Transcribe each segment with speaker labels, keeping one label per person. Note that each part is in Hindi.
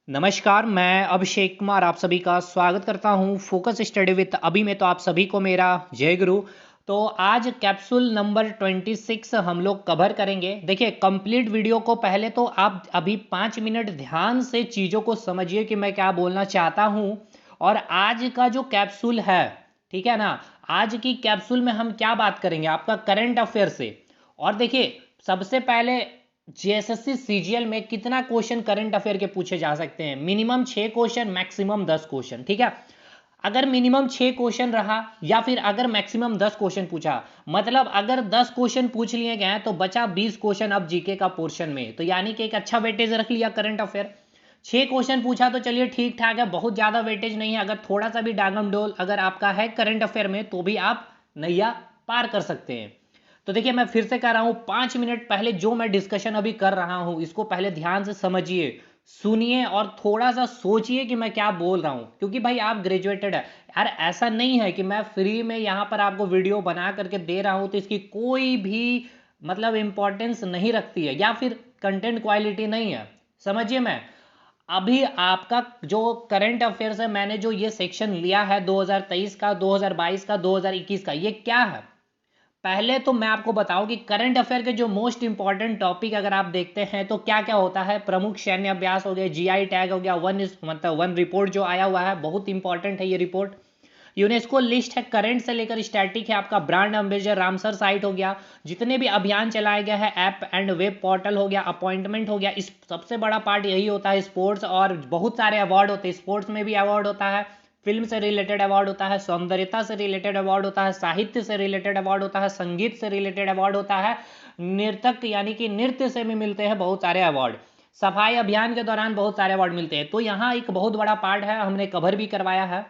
Speaker 1: नमस्कार, मैं अभिषेक कुमार आप सभी का स्वागत करता हूं फोकस स्टडी विद अभी में। तो आप सभी को मेरा जय गुरु। तो आज कैप्सूल नंबर 26 हम लोग कवर करेंगे। देखिए, कंप्लीट वीडियो को पहले तो आप अभी 5 मिनट ध्यान से चीज़ों को समझिए कि मैं क्या बोलना चाहता हूं। और आज का जो कैप्सूल है, ठीक है ना, आज की कैप्सूल में हम क्या बात करेंगे आपका करंट अफेयर से। और देखिए, सबसे पहले जेएसएससी सीजीएल में कितना क्वेश्चन करंट अफेयर के पूछे जा सकते हैं? मिनिमम 6 क्वेश्चन, मैक्सिमम 10 क्वेश्चन, ठीक है। अगर मिनिमम 6 क्वेश्चन रहा या फिर अगर मैक्सिमम 10 क्वेश्चन पूछा, मतलब अगर 10 क्वेश्चन पूछ लिए गए तो बचा 20 क्वेश्चन अब जीके का पोर्शन में। तो यानी कि एक अच्छा वेटेज रख लिया करंट अफेयर। 6 क्वेश्चन पूछा तो चलिए ठीक ठाक है, बहुत ज़्यादा वेटेज नहीं है। अगर थोड़ा सा भी डागम डोल अगर आपका है करंट अफेयर में तो भी आप नैया पार कर सकते हैं। तो देखिए, मैं फिर से कह रहा हूं, 5 मिनट पहले जो मैं डिस्कशन अभी कर रहा हूं इसको पहले ध्यान से समझिए, सुनिए और थोड़ा सा सोचिए कि मैं क्या बोल रहा हूं। क्योंकि भाई आप ग्रेजुएटेड है यार, ऐसा नहीं है कि मैं फ्री में यहां पर आपको वीडियो बना करके दे रहा हूं तो इसकी कोई भी मतलब इंपॉर्टेंस नहीं रखती है या फिर कंटेंट क्वालिटी नहीं है। समझिए, मैं अभी आपका जो करंट अफेयर्स है, मैंने जो ये सेक्शन लिया है 2023 का, 2022 का, 2021 का, ये क्या है। पहले तो मैं आपको बताऊं कि करंट अफेयर के जो मोस्ट इंपॉर्टेंट टॉपिक अगर आप देखते हैं तो क्या क्या होता है। प्रमुख सैन्य अभ्यास हो गए, जीआई टैग हो गया, मतलब वन रिपोर्ट जो आया हुआ है, बहुत इंपॉर्टेंट है ये रिपोर्ट। यूनेस्को लिस्ट है, करंट से लेकर स्टैटिक है। आपका ब्रांड एम्बेसडर रामसर साइट हो गया, जितने भी अभियान चलाए गए हैं, ऐप एंड वेब पोर्टल हो गया, अपॉइंटमेंट हो गया। इस सबसे बड़ा पार्ट यही होता है, स्पोर्ट्स। और बहुत सारे अवार्ड होते हैं, स्पोर्ट्स में भी अवार्ड होता है, फिल्म से रिलेटेड अवार्ड होता है, सौंदर्यता से रिलेटेड अवार्ड होता है, साहित्य से रिलेटेड अवार्ड होता है, संगीत से रिलेटेड अवार्ड होता है, नृतक यानी कि नृत्य से भी मिलते हैं बहुत सारे अवार्ड, सफाई अभियान के दौरान बहुत सारे अवार्ड मिलते हैं। तो यहाँ एक बहुत बड़ा पार्ट है, हमने कवर भी करवाया है।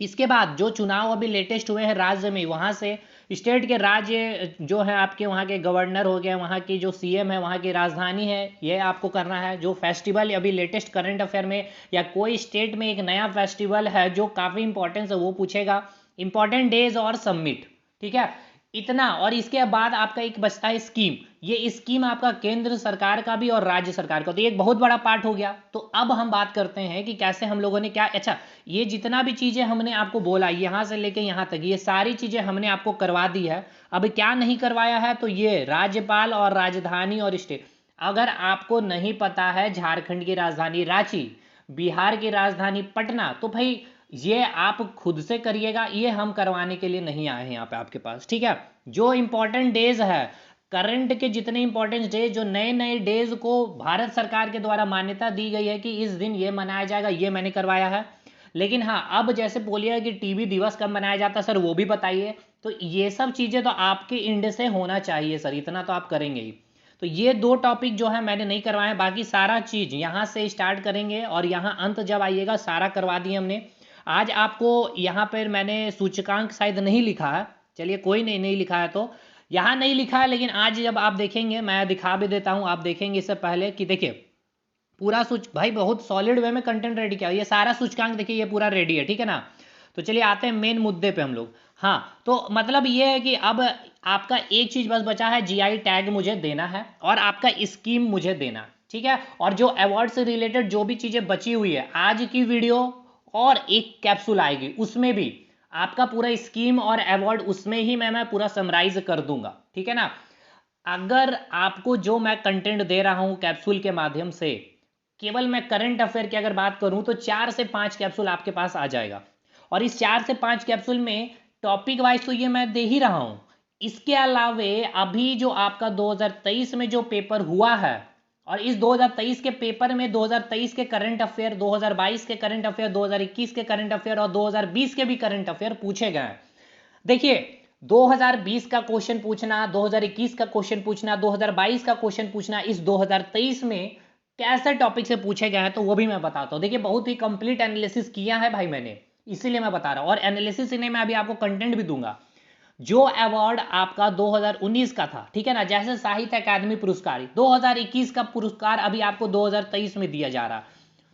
Speaker 1: इसके बाद जो चुनाव अभी लेटेस्ट हुए हैं राज्य में, वहाँ से स्टेट के राज्य जो है आपके, वहाँ के गवर्नर हो गए, वहाँ की जो सीएम है, वहाँ की राजधानी है, ये आपको करना है। जो फेस्टिवल अभी लेटेस्ट करंट अफेयर में या कोई स्टेट में एक नया फेस्टिवल है जो काफ़ी इंपॉर्टेंस है वो पूछेगा, इंपॉर्टेंट डेज और सबमिट, ठीक है, इतना। और इसके बाद आपका एक बचता है स्कीम। ये स्कीम आपका केंद्र सरकार का भी और राज्य सरकार का, तो ये एक बहुत बड़ा पार्ट हो गया। तो अब हम बात करते हैं कि कैसे हम लोगों ने क्या, अच्छा, ये जितना भी चीज़ें हमने आपको बोला यहाँ से लेके यहाँ तक, ये सारी चीज़ें हमने आपको करवा दी है। अब क्या नहीं करवाया है तो ये राज्यपाल और राजधानी और स्टेट। अगर आपको नहीं पता है झारखंड की राजधानी रांची, बिहार की राजधानी पटना, तो भाई ये आप खुद से करिएगा, ये हम करवाने के लिए नहीं आए हैं यहाँ पे आपके पास, ठीक है। जो इंपॉर्टेंट डेज है करंट के, जितने इंपॉर्टेंट डेज, जो नए नए डेज को भारत सरकार के द्वारा मान्यता दी गई है कि इस दिन ये मनाया जाएगा, ये मैंने करवाया है। लेकिन हाँ, अब जैसे बोलिए कि टीबी दिवस कब मनाया जाता है सर, वो भी बताइए। तो ये सब चीज़ें तो आपके इंड से होना चाहिए सर, इतना तो आप करेंगे ही। तो ये दो टॉपिक जो है मैंने नहीं करवाए, बाकी सारा चीज़ यहाँ से स्टार्ट करेंगे और यहाँ अंत जब आइएगा सारा करवा दिए हमने। आज आपको यहाँ पर मैंने सूचकांक शायद नहीं लिखा है, चलिए कोई नहीं, नहीं लिखा है तो यहाँ नहीं लिखा है, लेकिन आज जब आप देखेंगे मैं दिखा भी देता हूँ, आप देखेंगे इससे पहले कि देखिए पूरा सूच भाई बहुत सॉलिड वे में कंटेंट रेडी किया, ये सारा सूचकांक देखिए ये पूरा रेडी है, ठीक है ना। तो चलिए आते हैं मेन मुद्दे पे हम लोग। हाँ, तो मतलब ये है कि अब आपका एक चीज़ बस बचा है, जीआई टैग मुझे देना है और आपका स्कीम मुझे देना, ठीक है। और जो अवार्ड से रिलेटेड जो भी चीज़ें बची हुई है आज की वीडियो और एक कैप्सूल आएगी उसमें भी आपका पूरा स्कीम और अवार्ड उसमें ही मैं पूरा समराइज कर दूंगा, ठीक है ना। अगर आपको जो मैं कंटेंट दे रहा हूं कैप्सूल के माध्यम से, केवल मैं करंट अफेयर की अगर बात करूं तो 4 से 5 कैप्सूल आपके पास आ जाएगा। और इस 4 से 5 कैप्सूल में टॉपिक वाइज तो ये मैं दे ही रहा हूं, इसके अलावे अभी जो आपका 2023 में जो पेपर हुआ है, और इस 2023 के पेपर में 2023 के करंट अफेयर, 2022 के करंट अफेयर, 2021 के करंट अफेयर और 2020 के भी करंट अफेयर पूछे गए हैं। देखिए, 2020 का क्वेश्चन पूछना, 2021 का क्वेश्चन पूछना, 2022 का क्वेश्चन पूछना, इस 2023 में कैसे टॉपिक से पूछे गए हैं तो वो भी मैं बताता हूं। देखिए, बहुत ही कंप्लीट एनालिसिस किया है भाई मैंने, इसीलिए मैं बता रहा हूं। और एनालिसिस ही नहीं, मैं अभी आपको कंटेंट भी दूंगा। जो अवार्ड आपका 2019 का था, ठीक है ना, जैसे साहित्य अकादमी पुरस्कार 2021 का पुरस्कार अभी आपको 2023 में दिया जा रहा,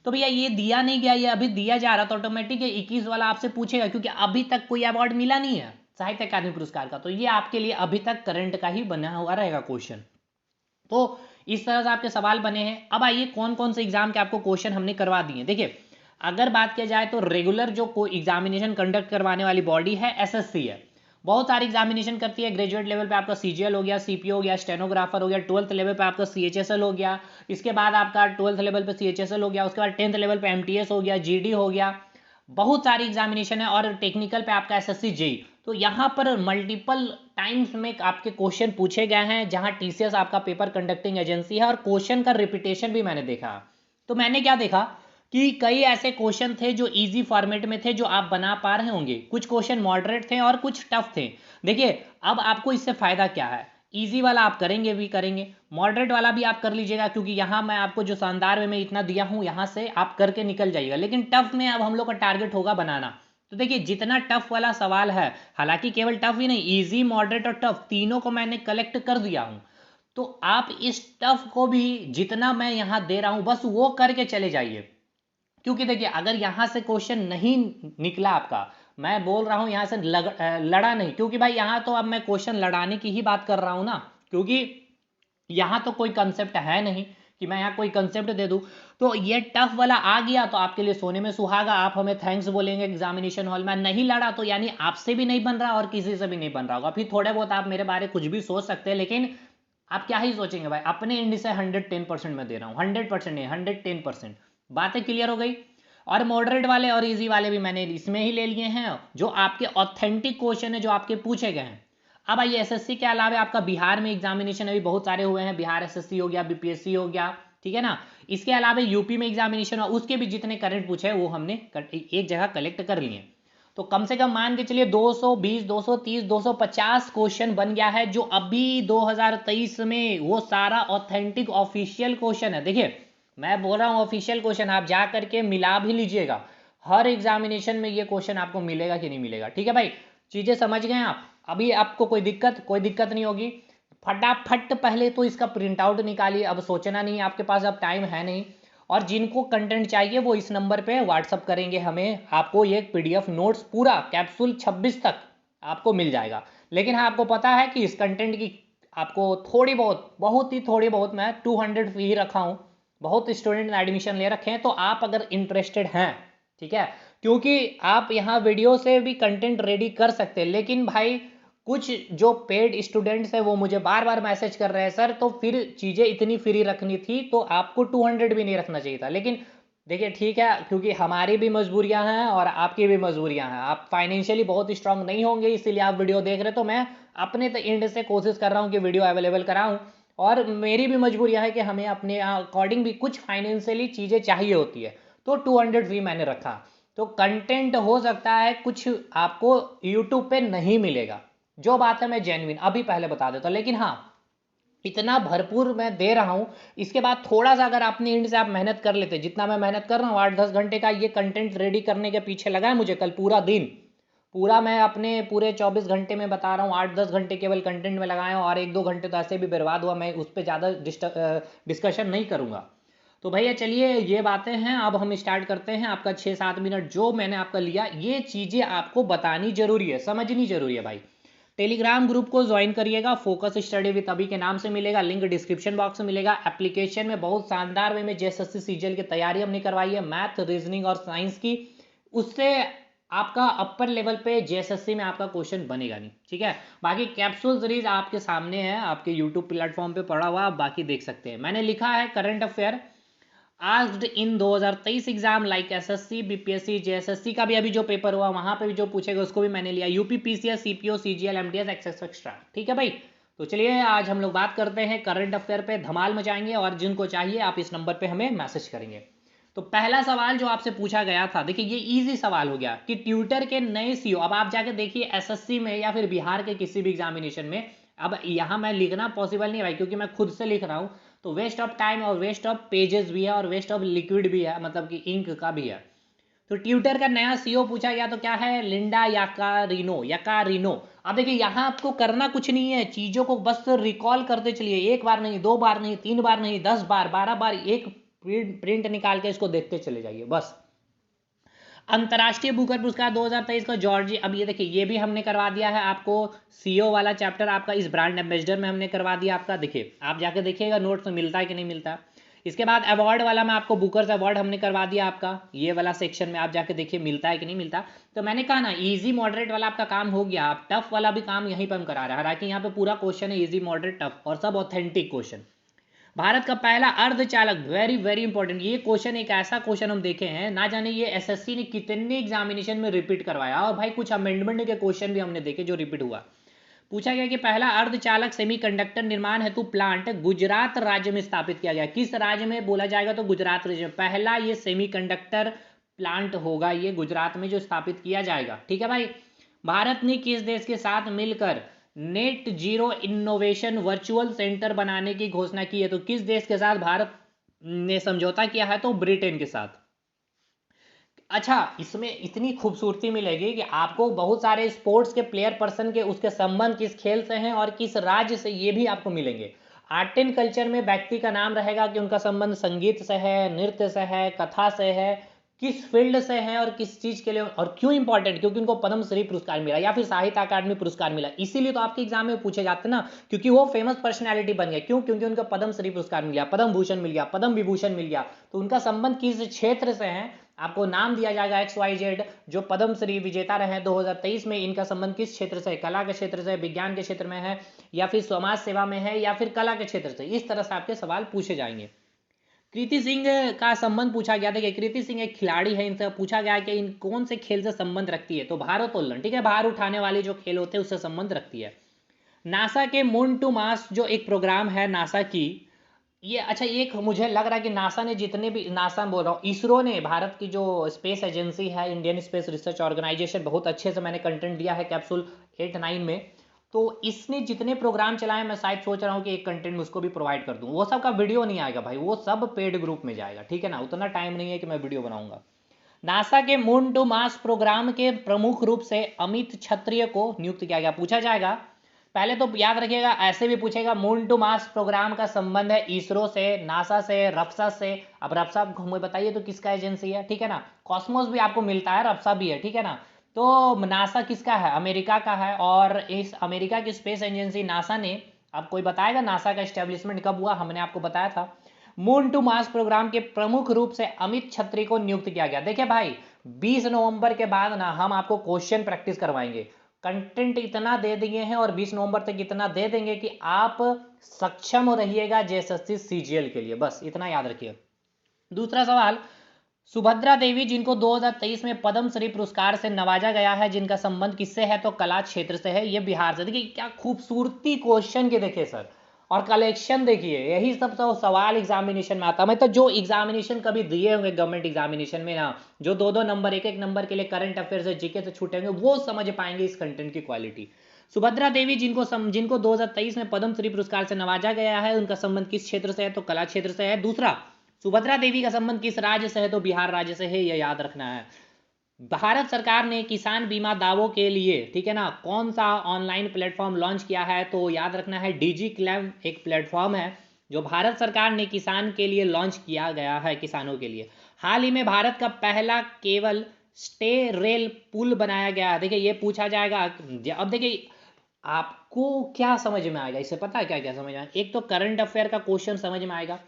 Speaker 1: तो भैया ये दिया नहीं गया, ये अभी दिया जा रहा, तो ऑटोमेटिक ये 21 वाला आपसे पूछेगा, क्योंकि अभी तक कोई अवार्ड मिला नहीं है साहित्य अकादमी पुरस्कार का। तो ये आपके लिए अभी तक करंट का ही बना हुआ रहेगा क्वेश्चन। तो इस तरह से आपके सवाल बने हैं। अब आइए कौन कौन से एग्जाम के आपको क्वेश्चन हमने करवा दिए। देखिए अगर बात किया जाए तो रेगुलर जो कोई एग्जामिनेशन कंडक्ट करवाने वाली बॉडी है एसएससी है, बहुत सारी एग्जामिनेशन करती है। ग्रेजुएट लेवल पे आपका सीजीएल हो गया, सीपीओ हो गया, स्टेनोग्राफर हो गया, 12th लेवल पे आपका सीएचएसएल हो गया, इसके बाद आपका 12th लेवल पे सीएचएसएल हो गया, उसके बाद 10th लेवल पे एमटीएस हो गया, जीडी हो गया, बहुत सारी एग्जामिनेशन है। और टेक्निकल पे आपका एसएससी जेई। तो यहाँ पर मल्टीपल टाइम्स में आपके क्वेश्चन पूछे गए हैं, जहाँ टीसीएस आपका पेपर कंडक्टिंग एजेंसी है, और क्वेश्चन का रिपीटेशन भी मैंने देखा। तो मैंने क्या देखा कि कई ऐसे क्वेश्चन थे जो इजी फॉर्मेट में थे, जो आप बना पा रहे होंगे, कुछ क्वेश्चन मॉडरेट थे और कुछ टफ थे। देखिए अब आपको इससे फायदा क्या है, इजी वाला आप करेंगे भी करेंगे, मॉडरेट वाला भी आप कर लीजिएगा, क्योंकि यहाँ मैं आपको जो शानदार वे में इतना दिया हूँ यहाँ से आप करके निकल जाइएगा। लेकिन टफ में अब हम लोग का टारगेट होगा बनाना। तो देखिए जितना टफ वाला सवाल है, हालांकि केवल टफ ही नहीं, इजी मॉडरेट और टफ तीनों को मैंने कलेक्ट कर दिया हूँ। तो आप इस टफ को भी जितना मैं यहाँ दे रहा हूँ बस वो करके चले जाइए। क्योंकि देखिए अगर यहाँ से क्वेश्चन नहीं निकला आपका, मैं बोल रहा हूँ यहाँ से लड़ा नहीं, क्योंकि भाई यहाँ तो अब मैं क्वेश्चन लड़ाने की ही बात कर रहा हूँ ना, क्योंकि यहाँ तो कोई कंसेप्ट है नहीं कि मैं यहाँ कोई कंसेप्ट दे दूँ। तो ये टफ वाला आ गया तो आपके लिए सोने में सुहागा, आप हमें थैंक्स बोलेंगे एग्जामिनेशन हॉल में। नहीं लड़ा तो यानी आपसे भी नहीं बन रहा और किसी से भी नहीं बन रहा होगा। फिर थोड़े बहुत आप मेरे बारे कुछ भी सोच सकते हैं, लेकिन आप क्या ही सोचेंगे भाई, अपने एंड से 110% में दे रहा हूँ, 100% नहीं 110%। बातें क्लियर हो गई। और मॉडरेट वाले और इजी वाले भी मैंने इसमें ही ले लिए हैं, जो आपके ऑथेंटिक क्वेश्चन है जो आपके पूछे गए हैं। अब आइए एसएससी के अलावा आपका बिहार में एग्जामिनेशन अभी बहुत सारे हुए हैं, बिहार एसएससी हो गया, बीपीएससी हो गया, ठीक है ना। इसके अलावा यूपी में एग्जामिनेशन हुआ, उसके भी जितने करंट पूछे हैं वो हमने एक जगह कलेक्ट कर लिए। तो कम से कम मान के चलिए 220, 230, 250 क्वेश्चन बन गया है, जो अभी 2023 में वो सारा ऑथेंटिक ऑफिशियल क्वेश्चन है। देखिए मैं बोल रहा हूँ ऑफिशियल क्वेश्चन, आप जा करके मिला भी लीजिएगा, हर एग्जामिनेशन में ये क्वेश्चन आपको मिलेगा कि नहीं मिलेगा। ठीक है भाई, चीजें समझ गए आप। अभी आपको कोई दिक्कत नहीं होगी। फटाफट पहले तो इसका प्रिंट आउट निकालिए, अब सोचना नहीं, आपके पास अब टाइम है नहीं। और जिनको कंटेंट चाहिए वो इस नंबर पे व्हाट्सअप करेंगे हमें, आपको ये पीडीएफ नोट्स पूरा कैप्सूल 26 तक आपको मिल जाएगा। लेकिन हाँ आपको पता है कि इस कंटेंट की आपको थोड़ी बहुत, बहुत ही थोड़ी बहुत, मैं 200 फी रखा हूँ, बहुत स्टूडेंट ने एडमिशन ले रखे हैं। तो आप अगर इंटरेस्टेड हैं, ठीक है, क्योंकि आप यहाँ वीडियो से भी कंटेंट रेडी कर सकते हैं, लेकिन भाई कुछ जो पेड स्टूडेंट्स हैं वो मुझे बार बार मैसेज कर रहे हैं सर, तो फिर चीज़ें इतनी फ्री रखनी थी तो आपको 200 भी नहीं रखना चाहिए था। लेकिन देखिए ठीक है, क्योंकि हमारी भी मजबूरियां हैं और आपकी भी मजबूरियां हैं, आप फाइनेंशियली बहुत स्ट्रांग नहीं होंगे इसीलिए आप वीडियो देख रहे, तो मैं अपने एंड से कोशिश कर रहा हूँ कि वीडियो अवेलेबल कराऊँ। और मेरी भी मजबूरियां है कि हमें अपने अकॉर्डिंग भी कुछ फाइनेंशियली चीज़ें चाहिए होती है, तो 200 फी मैंने रखा। तो कंटेंट हो सकता है कुछ आपको यूट्यूब पे नहीं मिलेगा, जो बात है मैं जेन्युइन अभी पहले बता देता हूँ, लेकिन हाँ इतना भरपूर मैं दे रहा हूँ। इसके बाद थोड़ा सा अगर अपनी एंड से आप मेहनत कर लेते, जितना मैं मेहनत कर रहा हूँ 8-10 घंटे का ये कंटेंट रेडी करने के पीछे लगा है मुझे कल पूरा दिन, पूरा मैं अपने पूरे 24 घंटे में बता रहा हूँ, 8-10 घंटे केवल कंटेंट में लगाए और 1-2 घंटे तो ऐसे भी बर्बाद हुआ, मैं उस पर ज़्यादा डिस्कशन नहीं करूँगा। तो भैया चलिए ये बातें हैं, अब हम स्टार्ट करते हैं। आपका 6-7 मिनट जो मैंने आपका लिया, ये चीज़ें आपको बतानी जरूरी है, समझनी जरूरी है भाई। टेलीग्राम ग्रुप को ज्वाइन करिएगा, फोकस स्टडी विद अभी के नाम से मिलेगा, लिंक डिस्क्रिप्शन बॉक्स में मिलेगा। एप्लीकेशन में बहुत शानदार वे में जेएसएससी सीजीएल की तैयारी हमने करवाई है, मैथ, रीजनिंग और साइंस की, उससे आपका अपर लेवल पे जेएसएससी में आपका क्वेश्चन बनेगा नहीं, ठीक है। बाकी कैप्सूल सीरीज आपके सामने है, आपके यूट्यूब प्लेटफॉर्म पे पड़ा हुआ, आप बाकी देख सकते हैं। मैंने लिखा है current affair asked in 2023 exam like SSC, BPSC, JSSC का भी अभी जो पेपर हुआ वहां पे भी जो पूछेगा उसको भी मैंने लिया, UP, PCS, CPO, CGL, MTS, etcetera, ठीक है भाई। तो चलिए आज हम लोग बात करते हैं करंट अफेयर पे, धमाल मचाएंगे, और जिनको चाहिए आप इस नंबर पे हमें मैसेज करेंगे। तो पहला सवाल जो आपसे पूछा गया था, देखिए ये इजी सवाल हो गया कि ट्यूटर के नए सीईओ, अब आप जाके देखिए एसएससी में या फिर बिहार के किसी भी एग्जामिनेशन में, अब यहाँ मैं लिखना पॉसिबल नहीं भाई क्योंकि मैं खुद से लिख रहा हूँ, तो वेस्ट ऑफ टाइम और वेस्ट ऑफ पेजेस भी है और वेस्ट ऑफ लिक्विड भी है, मतलब कि इंक का भी है। तो ट्यूटर का नया सीईओ पूछा गया तो क्या है, लिंडा याकारिनो। अब देखिए यहाँ आपको करना कुछ नहीं है, चीजों को बस रिकॉल करते चलिए, एक बार नहीं, 2 बार नहीं, 3 बार नहीं, 10 बार, 12 बार, एक प्रिंट निकाल के इसको देखते चले जाइए बस। अंतर्राष्ट्रीय बुकर पुरस्कार 2023 का जॉर्जी, अब ये देखिए ये भी हमने करवा दिया है आपको, सीओ वाला चैप्टर आपका इस ब्रांड एम्बेसडर में हमने करवा दिया आपका, देखिए आप जाके देखिएगा नोट्स में मिलता है कि नहीं मिलता। इसके बाद अवार्ड वाला में आपको बुकर्स अवार्ड हमने करवा दिया आपका, ये वाला सेक्शन में आप जाके देखिए मिलता है कि नहीं मिलता। तो मैंने कहा ना इजी मॉडरेट वाला आपका काम हो गया, आप टफ वाला भी काम यहीं पर हम करा रहे हैं। हालांकि यहाँ पे पूरा क्वेश्चन है इजी मॉडरेट टफ और सब ऑथेंटिक क्वेश्चन। भारत का पहला अर्धचालक, वेरी वेरी इंपॉर्टेंट, ये क्वेश्चन एक ऐसा क्वेश्चन हम देखे हैं ना जाने ये एसएससी ने कितने एग्जामिनेशन में रिपीट करवाया, और भाई कुछ अमेंडमेंट के क्वेश्चन भी हमने देखे जो रिपीट हुआ। पूछा गया कि पहला अर्धचालक सेमीकंडक्टर निर्माण हेतु प्लांट गुजरात राज्य में स्थापित किया गया, किस राज्य में बोला जाएगा तो गुजरात राज्य में पहला ये सेमीकंडक्टर प्लांट होगा, ये गुजरात में जो स्थापित किया जाएगा। ठीक है भाई। भारत ने किस देश के साथ मिलकर net zero innovation virtual centre बनाने की घोषणा की है, तो किस देश के साथ भारत ने समझौता किया है, तो ब्रिटेन के साथ। अच्छा, इसमें इतनी खूबसूरती मिलेगी कि आपको बहुत सारे स्पोर्ट्स के प्लेयर पर्सन के उसके संबंध किस खेल से हैं और किस राज्य से, ये भी आपको मिलेंगे। आर्ट एंड कल्चर में व्यक्ति का नाम रहेगा कि उनका संबंध संगीत से है, नृत्य से है, कथा से है, किस फील्ड से है और किस चीज के लिए, और क्यों इंपॉर्टेंट, क्योंकि उनको पद्मश्री पुरस्कार मिला या फिर साहित्य अकादमी पुरस्कार मिला, इसीलिए तो आपके एग्जाम में पूछे जाते ना, क्योंकि वो फेमस पर्सनैलिटी बन गया। क्यों? क्योंकि उनको पद्मश्री पुरस्कार मिल गया, पद्म भूषण मिल गया, पद्म विभूषण मिल गया, तो उनका संबंध किस क्षेत्र से है, आपको नाम दिया जाएगा XYZ जो पद्मश्री विजेता रहे 2023 में, इनका संबंध किस क्षेत्र से है, कला के क्षेत्र से, विज्ञान के क्षेत्र में है, या फिर समाज सेवा में है, या फिर कला के क्षेत्र से। इस तरह से आपके सवाल पूछे जाएंगे। कृति सिंह का संबंध पूछा गया था कि कृति सिंह एक खिलाड़ी है, इनसे पूछा गया कि इन कौन से खेल से संबंध रखती है, तो भारोत्तोलन, ठीक है, भार उठाने वाले जो खेल होते हैं उससे संबंध रखती है। नासा के मून टू मार्स जो एक प्रोग्राम है नासा की, ये अच्छा एक मुझे लग रहा है कि नासा ने जितने भी, नासा बोल रहा हूँ, इसरो ने, भारत की जो स्पेस एजेंसी है, इंडियन स्पेस रिसर्च ऑर्गेनाइजेशन, बहुत अच्छे से मैंने कंटेंट दिया है कैप्सूल 8-9 में, तो इसने जितने प्रोग्राम चलाए मैं शायद सोच रहा हूँ कि एक कंटेंट उसको भी प्रोवाइड कर दूँ। वो सब का वीडियो नहीं आएगा भाई, वो सब पेड ग्रुप में जाएगा, ठीक है ना, उतना टाइम नहीं है कि मैं वीडियो बनाऊंगा। नासा के मून टू मार्स प्रोग्राम के प्रमुख रूप से अमित क्षत्रिय को नियुक्त किया गया। पूछा जाएगा, पहले तो याद रखिएगा, ऐसे भी पूछेगा मून टू मार्स प्रोग्राम का संबंध है इसरो से, नासा से, रफ्सा से। अब रफ्सा हमें बताइए तो किसका एजेंसी है, ठीक है ना, कॉस्मोस भी आपको मिलता है, रफ्सा भी है, ठीक है ना। तो नासा किसका है, अमेरिका का है, और इस अमेरिका की स्पेस एजेंसी नासा ने, अब कोई बताएगा नासा का एस्टेब्लिशमेंट कब हुआ, हमने आपको बताया था। मून टू मार्स प्रोग्राम के प्रमुख रूप से अमित छत्री को नियुक्त किया गया। देखिए भाई 20 नवंबर के बाद ना हम आपको क्वेश्चन प्रैक्टिस करवाएंगे, कंटेंट इतना दे दिए हैं और 20 नवंबर तक इतना दे देंगे कि आप सक्षम रहिएगा जेएसएससी सीजीएल के लिए, बस इतना याद रखिए। दूसरा सवाल, सुभद्रा देवी जिनको 2023 में पद्मश्री पुरस्कार से नवाजा गया है, जिनका संबंध किससे है, तो कला क्षेत्र से है, ये बिहार से। देखिए क्या खूबसूरती क्वेश्चन के, देखिए सर, और कलेक्शन देखिए, यही सब तो सवाल एग्जामिनेशन में आता है। मतलब जो एग्जामिनेशन कभी दिए होंगे गवर्नमेंट एग्जामिनेशन में ना, जो 2-2 नंबर, एक नंबर के लिए करंट अफेयर से, जीके से छूटे होंगे, वो समझ पाएंगे इस कंटेंट की क्वालिटी। सुभद्रा देवी जिनको 2023 में पद्मश्री पुरस्कार से नवाजा गया है, उनका संबंध किस क्षेत्र से है, तो कला क्षेत्र से है। दूसरा, सुभद्रा देवी का संबंध किस राज्य से है, तो बिहार राज्य से है, यह याद रखना है। भारत सरकार ने किसान बीमा दावों के लिए, ठीक है ना, कौन सा ऑनलाइन प्लेटफॉर्म लॉन्च किया है, तो याद रखना है डिजी क्लेम एक प्लेटफॉर्म है जो भारत सरकार ने किसान के लिए लॉन्च किया गया है, किसानों के लिए। हाल ही में भारत का पहला केवल स्टे रेल पुल बनाया गया है। देखिए ये पूछा जाएगा, अब देखिए आपको क्या समझ में आएगा, इससे पता है क्या क्या समझ में आएगा। एक तो करंट अफेयर का क्वेश्चन समझ में आएगा,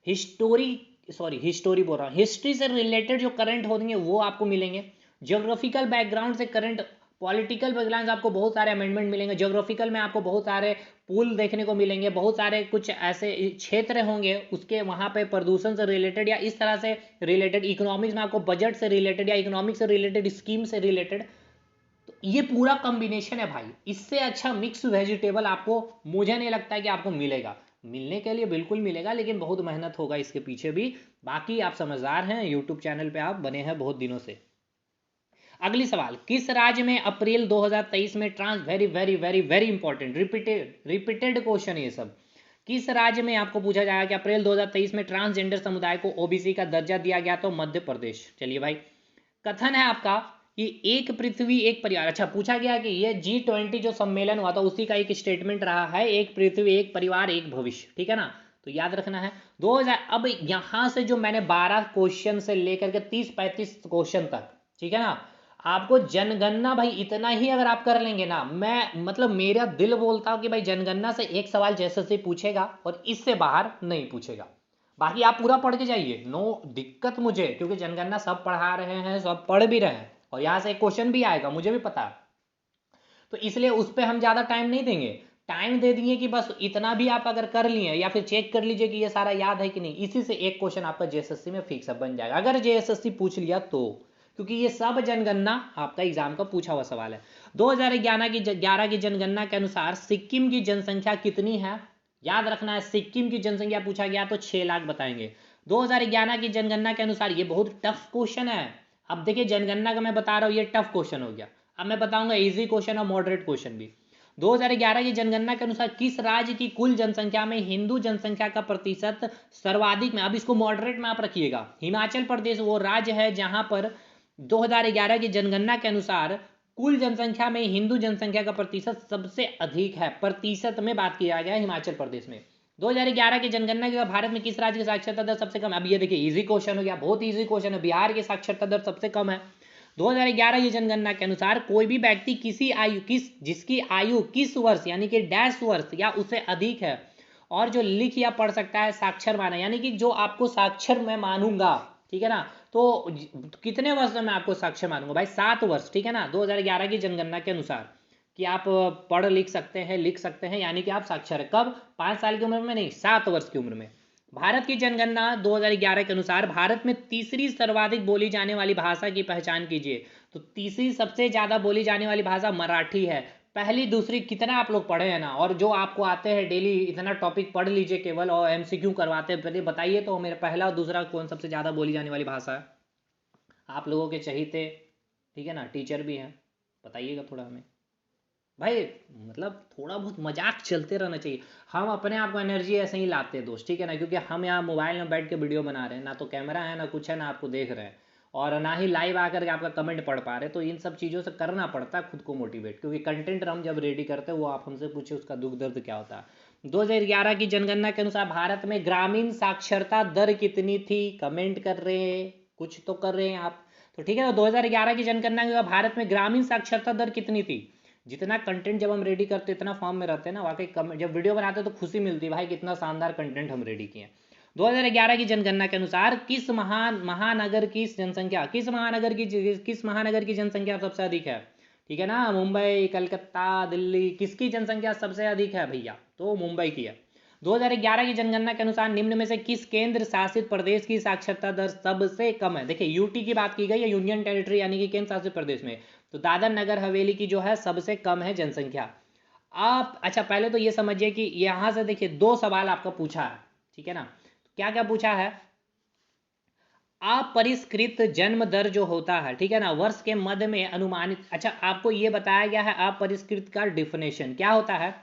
Speaker 1: हिस्टोरी बोल रहा हूँ, हिस्ट्री से रिलेटेड जो करंट होंगे वो आपको मिलेंगे, ज्योग्राफिकल बैकग्राउंड से करंट, पॉलिटिकल बैकग्राउंड से आपको बहुत सारे अमेंडमेंट मिलेंगे, ज्योग्राफिकल में आपको बहुत सारे पुल देखने को मिलेंगे, बहुत सारे कुछ ऐसे क्षेत्र होंगे उसके वहाँ पे प्रदूषण से रिलेटेड या इस तरह से रिलेटेड, इकोनॉमिक्स में आपको बजट से रिलेटेड या इकोनॉमिक्स से रिलेटेड, स्कीम से रिलेटेड, तो ये पूरा कॉम्बिनेशन है भाई। इससे अच्छा मिक्स वेजिटेबल आपको, मुझे नहीं लगता है कि आपको मिलेगा। मिलने के लिए बिल्कुल मिलेगा, लेकिन बहुत मेहनत होगा इसके पीछे भी। बाकी आप समझदार हैं, यूट्यूब चैनल पे आप बने हैं बहुत दिनों से। अगली सवाल, किस राज्य में अप्रैल 2023 में very very very very important, repeated question ये सब, किस राज्य में आपको पूछा जाएगा कि अप्रैल 2023 में ट्रांसजेंडर समुदाय को ओबीसी का दर्जा दिया गया, तो मध्य प्रदेश। चलिए भाई, कथन है आपका कि एक पृथ्वी एक परिवार। अच्छा पूछा गया कि ये G20 जो सम्मेलन हुआ था उसी का एक स्टेटमेंट रहा है, एक पृथ्वी एक परिवार एक भविष्य, ठीक है ना, तो याद रखना है 2000। अब यहां से जो मैंने 12 क्वेश्चन से लेकर के 30-35 क्वेश्चन तक ठीक है ना। आपको जनगणना भाई इतना ही अगर आप कर लेंगे ना, मैं मतलब मेरा दिल बोलता हूँ कि भाई जनगणना से एक सवाल जैसे पूछेगा और इससे बाहर नहीं पूछेगा। बाकी आप पूरा पढ़ के जाइए, नो दिक्कत मुझे, क्योंकि जनगणना सब पढ़ा रहे हैं, सब पढ़ भी रहे हैं और यहाँ से एक क्वेश्चन भी आएगा, मुझे भी पता है। तो इसलिए उस पर हम ज़्यादा टाइम नहीं देंगे। टाइम दे दिए कि बस इतना भी आप अगर कर लिए या फिर चेक कर लीजिए कि ये सारा याद है कि नहीं, इसी से एक क्वेश्चन आपका जेएसएससी में फिक्स बन जाएगा, अगर जेएसएससी पूछ लिया तो, क्योंकि ये सब जनगणना आपका एग्जाम का पूछा हुआ सवाल है। 2011 की जनगणना के अनुसार सिक्किम की जनसंख्या कितनी है? याद रखना है, सिक्किम की जनसंख्या पूछा गया तो 6 लाख बताएंगे। 2011 की जनगणना के अनुसार, ये बहुत टफ क्वेश्चन है। अब देखिए जनगणना का मैं बता रहा हूँ, ये टफ क्वेश्चन हो गया। अब मैं बताऊंगा इजी क्वेश्चन और मॉडरेट क्वेश्चन भी। 2011 की जनगणना के अनुसार किस राज्य की कुल जनसंख्या में हिंदू जनसंख्या का प्रतिशत सर्वाधिक में, अब इसको मॉडरेट में आप रखिएगा, हिमाचल प्रदेश वो राज्य है जहां पर 2011 की जनगणना के अनुसार कुल जनसंख्या में हिंदू जनसंख्या का प्रतिशत सबसे अधिक है। प्रतिशत में बात किया गया हिमाचल प्रदेश में। 2011 की जनगणना के भारत में किस राज्य की साक्षरता दर सबसे कम है? अब ये देखिए इजी क्वेश्चन हो गया, बहुत इजी क्वेश्चन है। बिहार की साक्षरता दर सबसे कम है। 2011 की जनगणना के अनुसार कोई भी व्यक्ति जिसकी आयु किस वर्ष यानी कि डैश वर्ष या उससे अधिक है और जो लिख या पढ़ सकता है, साक्षर माना, यानी कि जो आपको साक्षर मैं मानूंगा, ठीक है ना। तो कितने वर्ष में मैं आपको साक्षर मानूंगा भाई? 7 वर्ष, ठीक है ना। 2011 की जनगणना के अनुसार कि आप पढ़ लिख सकते हैं, लिख सकते हैं, यानी कि आप साक्षर है। कब? 5 साल की उम्र में नहीं, 7 वर्ष की उम्र में। भारत की जनगणना 2011 के अनुसार भारत में तीसरी सर्वाधिक बोली जाने वाली भाषा की पहचान कीजिए। तो तीसरी सबसे ज्यादा बोली जाने वाली भाषा मराठी है। पहली दूसरी कितना आप लोग पढ़े हैं ना, और जो आपको आते हैं डेली इतना टॉपिक पढ़ लीजिए केवल, और एमसीक्यू करवाते हैं, पहले बताइए तो मेरा पहला और दूसरा कौन सबसे ज्यादा बोली जाने वाली भाषा है? आप लोगों के चहीते, ठीक है ना, टीचर भी हैं, बताइएगा थोड़ा हमें भाई। मतलब थोड़ा बहुत मजाक चलते रहना चाहिए। हम अपने आप को एनर्जी ऐसे ही लाते हैं दोस्त, ठीक है ना, क्योंकि हम यहाँ मोबाइल में बैठ के वीडियो बना रहे हैं, ना तो कैमरा है ना कुछ है, ना आपको देख रहे हैं, और ना ही लाइव आकर के आपका कमेंट पढ़ पा रहे। तो इन सब चीज़ों से करना पड़ता है खुद को मोटिवेट, क्योंकि कंटेंट हम जब रेडी करते हैं वो आप हमसे पूछे उसका दुख दर्द क्या होता है। 2011 की जनगणना के अनुसार भारत में ग्रामीण साक्षरता दर कितनी थी? कमेंट कर रहे हैं, कुछ तो कर रहे हैं आप तो, ठीक है ना। 2011 की जनगणना के अनुसार भारत में ग्रामीण साक्षरता दर कितनी थी? जितना कंटेंट जब हम रेडी करते इतना फॉर्म में रहते हैं ना, वाकई जब वीडियो बनाते हैं तो खुशी मिलती है भाई, कितना शानदार कंटेंट हम रेडी किए हैं। 2011 की जनगणना के अनुसार किस महानगर की जनसंख्या, किस महानगर की जनसंख्या सबसे अधिक है? ठीक है ना, मुंबई, कलकत्ता, दिल्ली, किसकी जनसंख्या सबसे अधिक है भैया? तो मुंबई की है। 2011 की जनगणना के अनुसार निम्न में से किस केंद्र शासित प्रदेश की साक्षरता दर सबसे कम है? देखिए यूटी की बात की गई है, यूनियन टेरिटरी यानी कि केंद्र शासित प्रदेश में। तो दादर नगर हवेली की जो है सबसे कम है जनसंख्या। आप अच्छा पहले तो ये समझिए कि यहां से देखिए 2 सवाल आपका पूछा है, ठीक है ना। क्या क्या पूछा है? अपरिष्कृत जन्म दर जो होता है, ठीक है ना, वर्ष के मध्य में अनुमानित, अच्छा आपको ये बताया गया है अपरिष्कृत का डिफिनेशन क्या होता है।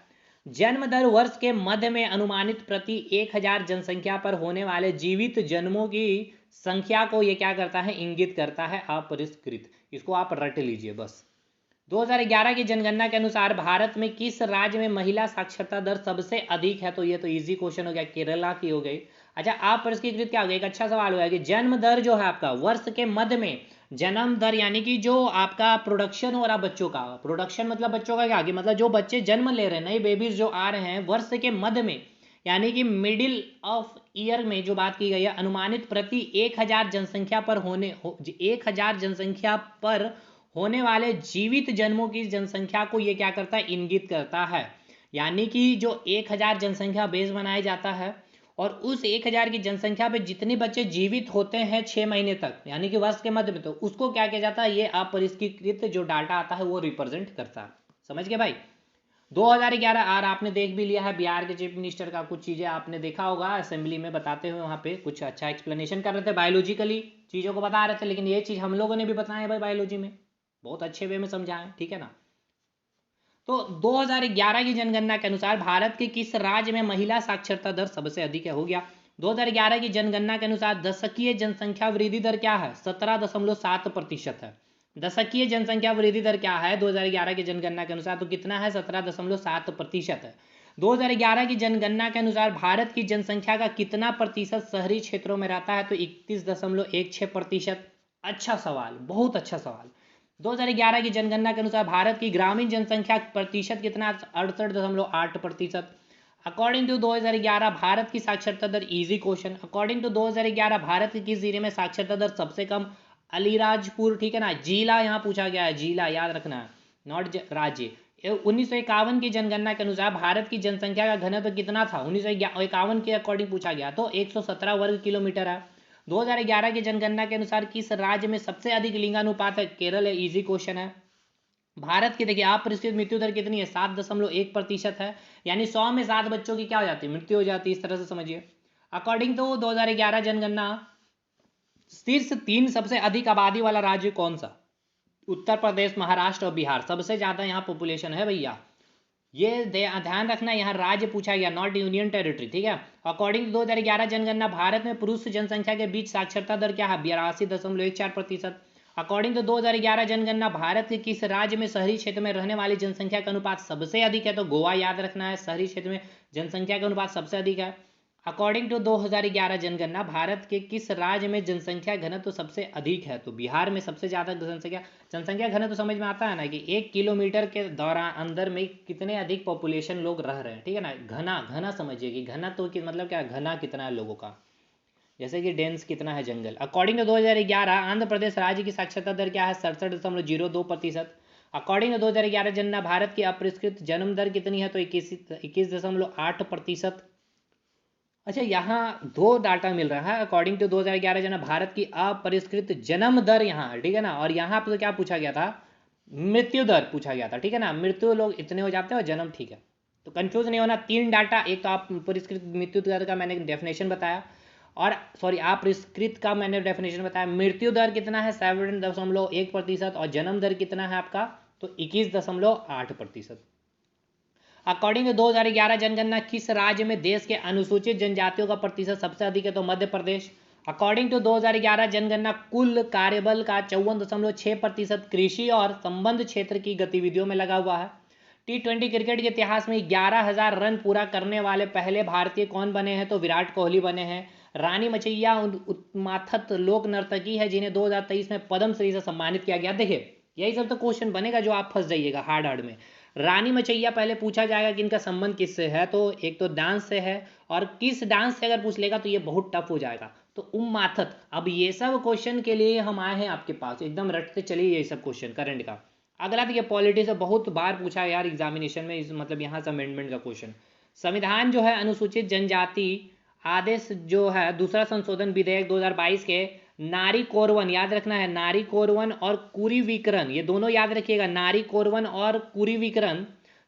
Speaker 1: जन्म दर वर्ष के मध्य में अनुमानित प्रति 1000 जनसंख्या पर होने वाले जीवित जन्मों की संख्या को ये क्या करता है? इंगित करता है अपरिष्कृत। इसको आप रट लीजिए बस। 2011 की जनगणना के अनुसार भारत में किस राज्य में महिला साक्षरता दर सबसे अधिक है? तो ये तो इजी क्वेश्चन हो गया, केरला की हो गई। अच्छा अपरिष्कृत क्या हो गया? एक अच्छा सवाल हो गया कि जन्म दर जो है आपका वर्ष के मध्य में, जन्म दर यानी कि जो आपका प्रोडक्शन हो रहा बच्चों का, प्रोडक्शन मतलब बच्चों का क्या कि मतलब जो बच्चे जन्म ले रहे हैं, नए बेबीज जो आ रहे हैं, वर्ष के मध्य में यानी कि मिडिल ऑफ ईयर में जो बात की गई है, अनुमानित प्रति 1000 जनसंख्या पर 1000 जनसंख्या पर होने वाले जीवित जन्मों की जनसंख्या को ये क्या करता है? इंगित करता है। यानी कि जो 1000 जनसंख्या बेस बनाया जाता है और उस 1000 की जनसंख्या पे जितने बच्चे जीवित होते हैं 6 महीने तक यानी कि वर्ष के मध्य में, तो उसको क्या किया जाता है? ये अपरिष्कृत जो डाटा आता है वो रिप्रेजेंट करता है। समझ गए भाई? 2011 और आपने देख भी लिया है बिहार के चीफ मिनिस्टर का, कुछ चीज़ें आपने देखा होगा असेंबली में बताते हुए, वहाँ पे कुछ अच्छा एक्सप्लेनेशन कर रहे थे, बायोलॉजिकली चीज़ों को बता रहे थे, लेकिन ये चीज़ हम लोगों ने भी बताया है भाई, बायोलॉजी में बहुत अच्छे वे में समझाएं, ठीक है ना। तो 2011 की जनगणना के अनुसार भारत के किस राज्य में महिला साक्षरता दर सबसे अधिक है? हो गया। 2011 की जनगणना के अनुसार दशकीय जनसंख्या वृद्धि दर क्या है? 17.7% है। दशकीय जनसंख्या वृद्धि दर क्या है 2011 की जनगणना के अनुसार? तो कितना है? 17.7% है। 2011 की जनगणना के अनुसार भारत की जनसंख्या का कितना प्रतिशत शहरी क्षेत्रों में रहता है? तो 31.16%। अच्छा सवाल, बहुत अच्छा सवाल। 2011 की जनगणना के अनुसार भारत की ग्रामीण जनसंख्या प्रतिशत कितना? 68.8%। अकॉर्डिंग टू 2011 भारत की साक्षरता दर, इजी क्वेश्चन, अकॉर्डिंग टू 2011 भारत के किस जिले में साक्षरता दर सबसे कम? अलीराजपुर, ठीक है ना, जिला यहाँ पूछा गया है, जिला याद रखना है, नॉट राज्य। 1951 की जनगणना के अनुसार भारत की जनसंख्या का घनत्व कितना था? 1951 के अकॉर्डिंग पूछा गया तो 117 वर्ग किलोमीटर है। 2011 की जनगणना के अनुसार किस राज्य में सबसे अधिक लिंगानुपात है? केरल है, इजी क्वेश्चन है। भारत की देखिए अप्रतिष्ठित मृत्यु दर कितनी है? 7.1% है, यानी 100 में 7 बच्चों की क्या हो जाती है? मृत्यु हो जाती है, इस तरह से समझिए। अकॉर्डिंग टू 2011 जनगणना शीर्ष 3 सबसे अधिक आबादी वाला राज्य कौन सा? उत्तर प्रदेश, महाराष्ट्र और बिहार। सबसे ज्यादा यहाँ पॉपुलेशन है भैया, ये ध्यान रखना, यहाँ राज्य पूछा गया, नॉट यूनियन टेरिटरी, ठीक है। अकॉर्डिंग टू 2011 जनगणना भारत में पुरुष जनसंख्या के बीच साक्षरता दर क्या है? 82.14%। अकॉर्डिंग टू 2011 जनगणना भारत के किस राज्य में शहरी क्षेत्र में रहने वाली जनसंख्या का अनुपात सबसे अधिक है? तो गोवा याद रखना है, शहरी क्षेत्र में जनसंख्या का अनुपात सबसे अधिक है। अकॉर्डिंग टू 2011 जनगणना भारत के किस राज्य में जनसंख्या घनत्व तो सबसे अधिक है? तो बिहार में सबसे ज्यादा जनसंख्या घनत्व तो समझ में आता है ना कि 1 किलोमीटर के दौरान अंदर में कितने अधिक पॉपुलेशन लोग रह रहे हैं, ठीक है ना। घना घना समझिए कि घना तो कि मतलब क्या, घना कितना है लोगों का, जैसे कि डेंस कितना है जंगल। अकॉर्डिंग टू 2011 आंध्र प्रदेश राज्य की साक्षरता दर क्या है? 67.02%। अकॉर्डिंग टू 2011 जनगणना भारत की अपरिष्कृत जन्म दर कितनी है? तो 21.8%। अच्छा, यहाँ दो डाटा मिल रहा है। अकॉर्डिंग टू 2011 जो ना भारत की अपरिष्कृत जन्म दर यहाँ, ठीक है ना, और यहाँ पे तो क्या पूछा गया था? मृत्यु दर पूछा गया था, ठीक है ना। मृत्यु लोग इतने हो जाते हैं और जन्म, ठीक है, तो कंफ्यूज नहीं होना। 3 डाटा, एक तो आप परिष्कृत मृत्यु दर का मैंने डेफिनेशन बताया, और सॉरी अपरिष्कृत का मैंने डेफिनेशन बताया। मृत्यु दर कितना है? 7.1%, और जन्म दर कितना है आपका? तो 21.8%। अकॉर्डिंग टू 2011 जनगणना किस राज्य में देश के अनुसूचित जनजातियों का प्रतिशत सबसे अधिक है? तो मध्य प्रदेश। अकॉर्डिंग टू 2011 जनगणना कुल कार्यबल का 54.6% कृषि और संबंध क्षेत्र की गतिविधियों में लगा हुआ है। T20 क्रिकेट के इतिहास में 11,000 रन पूरा करने वाले पहले भारतीय कौन बने हैं? तो विराट कोहली बने हैं। रानी मचैया उत्माथत लोक नर्तकी है जिन्हें 2023 में पद्मश्री से सम्मानित किया गया। देखिए यही सब तो क्वेश्चन बनेगा जो आप फंस जाइएगा हार्ड हार्ड में। रानी मचैया पहले पूछा जाएगा कि इनका संबंध किससे है, तो एक तो डांस से है, और किस डांस से अगर पूछ लेगा तो ये बहुत टफ हो जाएगा। तो उम्माथत। अब ये सब क्वेश्चन के लिए हम आए हैं आपके पास, एकदम रटते चलिए ये सब क्वेश्चन करंट का। अगला देखिए पॉलिटी से बहुत बार पूछा है यार एग्जामिनेशन में, मतलब यहाँ से अमेंडमेंट का क्वेश्चन। संविधान जो है अनुसूचित जनजाति आदेश जो है दूसरा संशोधन विधेयक 2022 के नारी कोरवन, याद रखना है, नारी कोरवन और कुरीविकरण, ये दोनों याद रखिएगा, नारी कोरवन और कुरीविकरण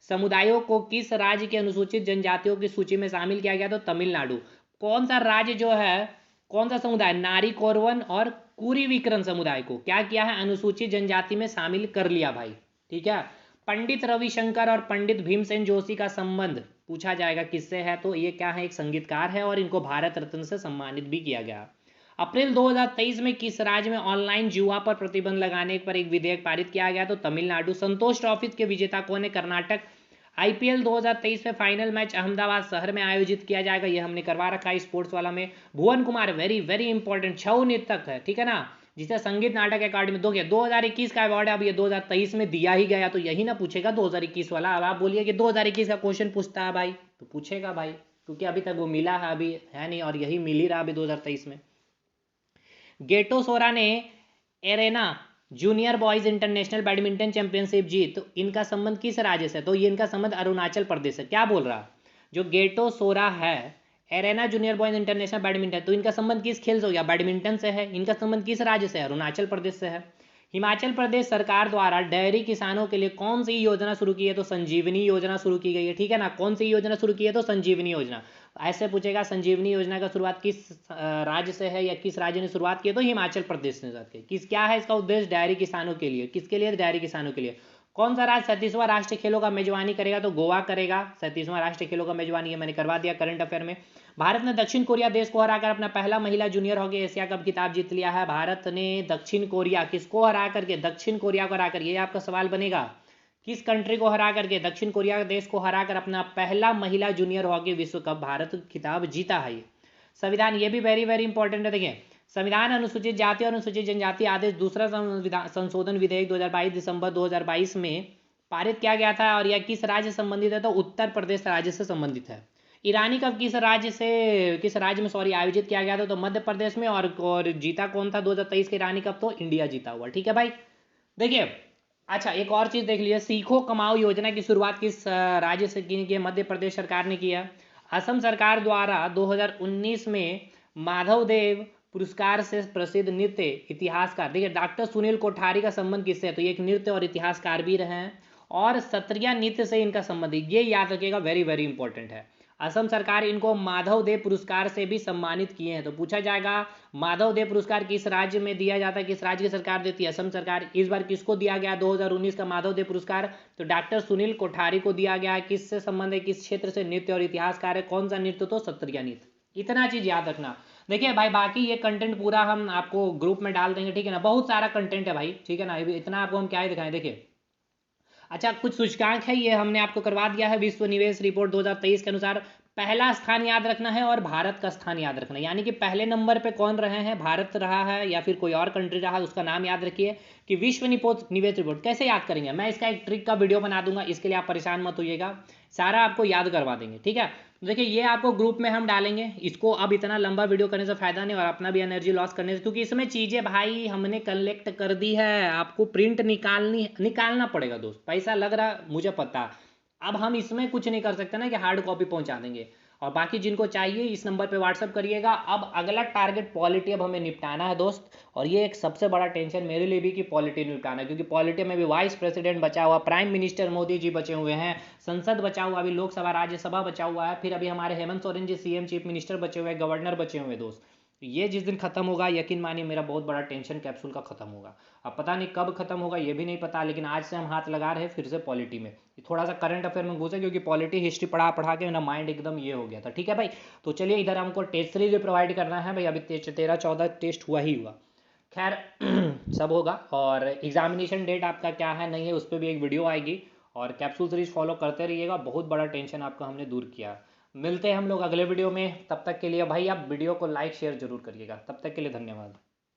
Speaker 1: समुदायों को किस राज्य के अनुसूचित जनजातियों की सूची में शामिल किया गया? तो तमिलनाडु। कौन सा राज्य जो है, कौन सा समुदाय नारी कोरवन और कुरीविकरण समुदाय को क्या किया है? अनुसूचित जनजाति में शामिल कर लिया भाई, ठीक है। पंडित रविशंकर और पंडित भीमसेन जोशी का संबंध पूछा जाएगा किससे है? तो ये क्या है? एक संगीतकार है और इनको भारत रत्न से सम्मानित भी किया गया। अप्रैल 2023 में किस राज्य में ऑनलाइन जुआ पर प्रतिबंध लगाने पर एक विधेयक पारित किया गया? तो तमिलनाडु। संतोष ट्रॉफी के विजेता कौन है? कर्नाटक। आईपीएल 2023 में फाइनल मैच अहमदाबाद शहर में आयोजित किया जाएगा, ये हमने करवा रखा है स्पोर्ट्स वाला में। भुवन कुमार वेरी वेरी इंपॉर्टेंट छऊ नृतक है, ठीक है ना, जिसे संगीत नाटक अकादमी 2021 का अवार्ड है। अब ये 2023 में दिया ही गया, तो यही ना पूछेगा 2021 वाला। अब आप बोलिए कि 2021 का क्वेश्चन पूछता है भाई, तो पूछेगा भाई, क्योंकि अभी तक वो मिला है, अभी है नहीं, और यही मिल ही रहा अभी 2023 में। गेटो सोरा ने एरेना junior boys international badminton championship जीत, तो इनका संबंध किस राज्य से? तो ये इनका संबंध अरुणाचल प्रदेश से। क्या बोल रहा? जो गेटो सोरा है, arena junior boys international badminton, तो इनका संबंध किस खेल से हो गया? बैडमिंटन से है। इनका संबंध किस राज्य से है? अरुणाचल प्रदेश से है। हिमाचल प्रदेश सरकार द्वारा डेयरी किसानों के लिए कौन सी योजना शुरू की है? तो संजीवनी योजना शुरू की गई है, ठीक है ना। कौन सी योजना शुरू की है? तो संजीवनी योजना। ऐसे पूछेगा संजीवनी योजना का शुरुआत किस राज्य से है, या किस राज्य ने शुरुआत की है? तो हिमाचल प्रदेश ने शुरुआत की। किस क्या है इसका उद्देश्य? डेयरी किसानों के लिए। किसके लिए? डेयरी किसानों के लिए। कौन सा राज्य 37वां राष्ट्रीय खेलों का मेजबानी करेगा? तो गोवा करेगा 37वां राष्ट्रीय खेलों का मेजबानी, ये मैंने करवा दिया करंट अफेयर में। भारत ने दक्षिण कोरिया देश को हराकर अपना पहला महिला जूनियर हॉकी एशिया कप खिताब जीत लिया है। भारत ने दक्षिण कोरिया, किसको हरा करके? दक्षिण कोरिया को हरा कर, ये आपका सवाल बनेगा, किस कंट्री को हरा करके? दक्षिण कोरिया देश को हराकर अपना पहला महिला जूनियर हॉकी विश्व कप भारत खिताब जीता है। ये संविधान, ये भी वेरी वेरी इंपॉर्टेंट है। देखिए संविधान अनुसूचित जाति और अनुसूचित जनजाति आदेश दूसरा संशोधन विधेयक 2022 दिसंबर 2022 में पारित किया गया था और यह किस राज्य से संबंधित है? तो उत्तर प्रदेश राज्य से संबंधित है। ईरानी कप किस राज्य में आयोजित किया गया था? तो मध्य प्रदेश में। और जीता कौन था 2023 के ईरानी कप? तो इंडिया जीता हुआ। ठीक है भाई। देखिए अच्छा एक और चीज़ देख लीजिए, सीखो कमाओ योजना की शुरुआत किस राज्य से की गई? मध्य प्रदेश सरकार ने किया। असम सरकार द्वारा 2019 में माधव देव पुरस्कार से प्रसिद्ध नृत्य इतिहासकार, देखिए डॉक्टर सुनील कोठारी का संबंध किससे है? तो ये एक नृत्य और इतिहासकार भी रहे हैं और सत्रिया नृत्य से इनका संबंध है, ये याद रखिएगा, वेरी वेरी इंपॉर्टेंट है। असम सरकार इनको माधव देव पुरस्कार से भी सम्मानित किए हैं। तो पूछा जाएगा माधव देव पुरस्कार किस राज्य में दिया जाता है, किस राज्य की सरकार देती है? असम सरकार। इस बार किसको दिया गया 2019 का माधव देव पुरस्कार? तो डॉक्टर सुनील कोठारी को दिया गया है। किससे संबंध है, किस क्षेत्र से? नृत्य और इतिहासकार है। कौन सा नृत्य? तो सत्रिया नृत्य। इतना चीज याद रखना। देखिए भाई बाकी ये कंटेंट पूरा हम आपको ग्रुप में डाल देंगे, ठीक है ना, बहुत सारा कंटेंट है भाई, ठीक है ना, इतना आपको हम क्या ही दिखाएं। देखिए अच्छा कुछ सूचकांक है, ये हमने आपको करवा दिया है। विश्व निवेश रिपोर्ट 2023 के अनुसार पहला स्थान याद रखना है और भारत का स्थान याद रखना है, यानी कि पहले नंबर पे कौन रहे हैं, भारत रहा है या फिर कोई और कंट्री रहा है, उसका नाम याद रखिए। कि विश्व निवेश रिपोर्ट कैसे याद करेंगे, मैं इसका एक ट्रिक का वीडियो बना दूंगा, इसके लिए आप परेशान मत होइएगा, सारा आपको याद करवा देंगे, ठीक है। तो देखिए ये आपको ग्रुप में हम डालेंगे इसको, अब इतना लंबा वीडियो करने से फायदा नहीं और अपना भी एनर्जी लॉस करने से, क्योंकि इसमें चीज़ें भाई हमने कलेक्ट कर दी है, आपको प्रिंट निकालना पड़ेगा दोस्त, पैसा लग रहा मुझे पता। अब हम इसमें कुछ नहीं कर सकते ना कि हार्ड कॉपी पहुंचा देंगे। और बाकी जिनको चाहिए इस नंबर पे व्हाट्सअप करिएगा। अब अगला टारगेट पॉलिटी अब हमें निपटाना है दोस्त, और ये एक सबसे बड़ा टेंशन मेरे लिए भी कि पॉलिटी निपटाना है, क्योंकि पॉलिटी में भी वाइस प्रेसिडेंट बचा हुआ, प्राइम मिनिस्टर मोदी जी बचे हुए हैं, संसद बचा हुआ, अभी लोकसभा राज्यसभा बचा हुआ है, फिर अभी हमारे Hemant Soren ji CM chief minister बचे हुए हैं, गवर्नर बचे हुए हैं दोस्त। तो ये जिस दिन खत्म होगा यकीन मानिए मेरा बहुत बड़ा टेंशन कैप्सूल का खत्म होगा। अब पता नहीं कब खत्म होगा ये भी नहीं पता, लेकिन आज से हम हाथ लगा रहे हैं फिर से पॉलिटी में, थोड़ा सा करंट अफेयर में घुसे, क्योंकि पॉलिटी हिस्ट्री पढ़ा पढ़ा के मेरा माइंड एकदम ये हो गया था, ठीक है भाई। तो चलिए इधर हमको टेस्ट सीरीज भी प्रोवाइड करना है भाई, अभी 13-14 टेस्ट हुआ ही हुआ, खैर सब होगा। और एग्जामिनेशन डेट आपका क्या है नहीं है उस पर भी एक वीडियो आएगी, और कैप्सूल सीरीज फॉलो करते रहिएगा, बहुत बड़ा टेंशन आपका हमने दूर किया। मिलते हैं हम लोग अगले वीडियो में, तब तक के लिए भाई आप वीडियो को लाइक शेयर जरूर करिएगा, तब तक के लिए धन्यवाद।